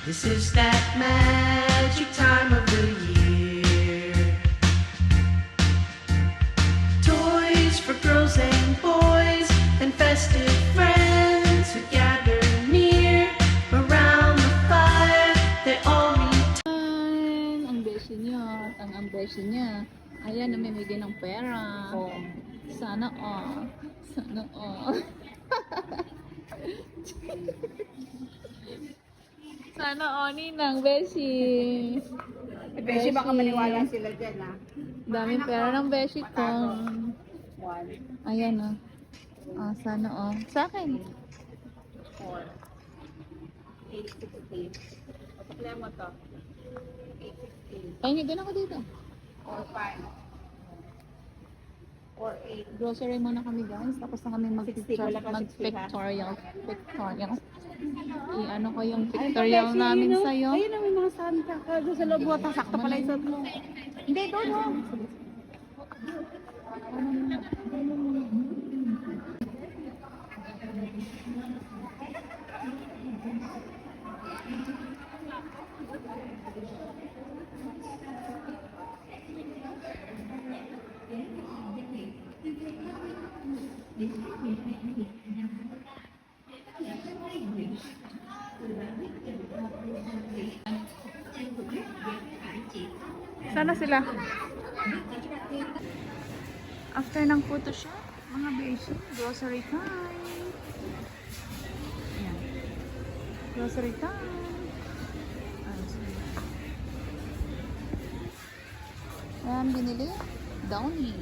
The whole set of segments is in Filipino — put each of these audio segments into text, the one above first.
This is that magic time of the year. Toys for girls and boys and festive friends who gather near around the fire. They all meet. Ang beshi niya, ang beshi niya. Ayan, namimigay ng pera. Oh. Sana all. Sana all. Sana all, ninang beshi. Beshi, baka maniwala sila dyan, ha? Daming pera ng beshi ko. One, Ayan, oh. Ah, sana all. Sa akin. 4, 8, 16. Patakla mo to. 8, 16. Ay, ganun ako dito. 4, 5. 4, 8. Grocery muna kami, guys. Tapos na kami 60, wala pa 60, ha? mag-pictorial. I-ano ko yung pictorial namin sa'yo. Ayun na, may mga Santa ka. Doon sa loob mo, sakto pala yung suot mo. Hindi, doon mo. Sana sila. After ng photo shoot, mga beshi, grocery time. Ayan. Grocery time. Ayan, sila. Ayan, binili. Downy.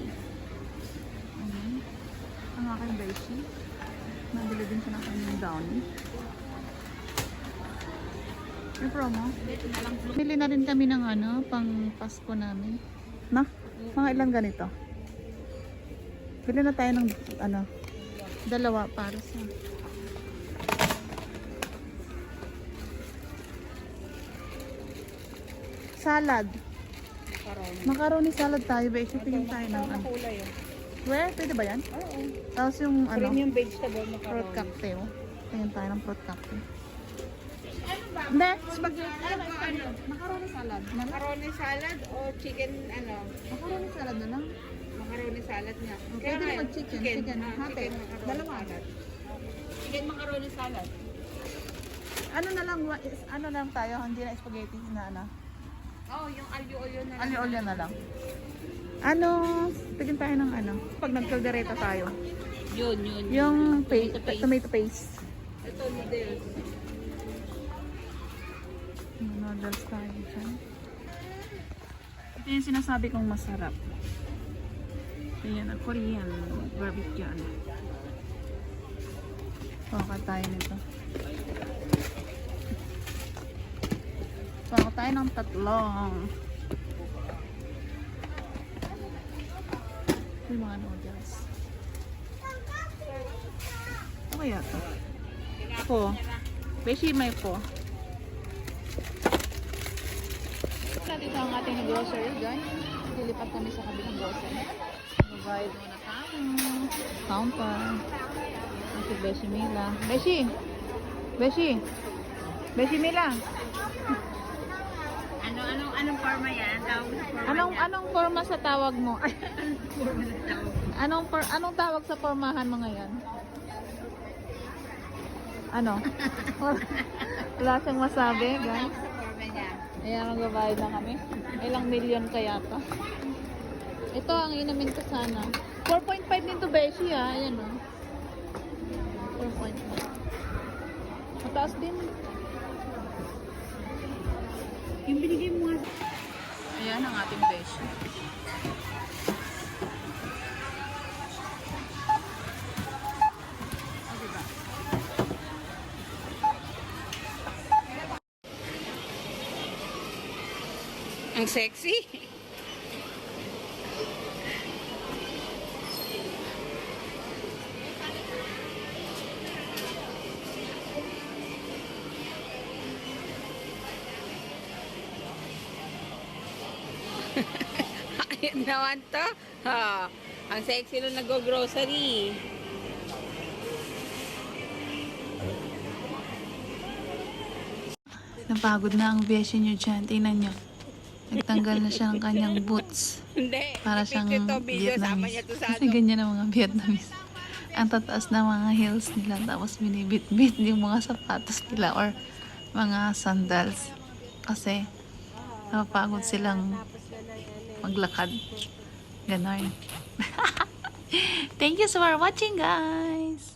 Ayan. Ang aking beshi. Nabili din siya ng kanyang Downy. May promo. Bili na rin kami ng ano, pang Pasko namin. Na? Mga ilan ganito? Bili na tayo ng ano, dalawa para sa salad. Macaroni salad tayo, ba? Isipin tayo ng ano. Kulay, oh. Where? Pwede ba yan? Oo. Tapos yung ano, Premium vegetable fruit macaroni. cocktail. Tingin tayo ng fruit cocktail. Hindi, spaghetti. Ano? Macaroni salad. Macaroni salad o chicken, ano? Macaroni salad na lang. Macaroni salad niya. Pwede nga, naman chicken. Chicken. Hati. chicken macaroni Dalawa. salad. Chicken macaroni salad. Ano na lang, ano lang tayo, hindi na spaghetti na ano. Oh, yung alyo-olyo na lang. Alyo-olyo na lang. Ano, tigin tayo ng ano, pag nagkaldereta tayo. Yun. Yung Tomato tomato paste. Ito, noodles. Noodles tayo dyan. Ito yung sinasabi kong masarap. Ayan, ang Korean barbecue. Paka tayo nito. Paka tayo ng tatlong. Yung mga noodles. Ano kaya ito? Po. Beshi may po. Dito ang ating grocery, guys. Lilipat kami sa kabilang grocery. Provide muna tayo. Counter. Si Beshi Mila. Beshi! Beshi! Beshi Mila! Anong forma yan? Tawag sa forma Anong forma sa tawag mo? Anong tawag sa formahan mo ngayon? Ano? Wala siyang masabi, guys. forma niya. Ayan, magbabayad na kami. Ilang million kaya to. Ito ang inamin ko sana. 4.5 din to Beshi, ha. Ayan, o. 4.5. Mataas din. Yung binigay mo nga. Ayan ang ating Beshi. O, diba? Ang sexy. Ayun naman to. Ha, ang sexy nung nag-grocery. Napagod na ang beshi nyo dyan. Tingnan nyo. Nagtanggal na siya ng kanyang boots. Hindi. Para siyang Picture to video. Sama niya Vietnamese. to sa Kasi ganyan ang mga Vietnamese. Ang tataas na mga heels nila. Tapos binibit-bit yung mga sapatos nila or mga sandals. Kasi napapagod silang maglakad. Ganon. Thank you for watching, guys.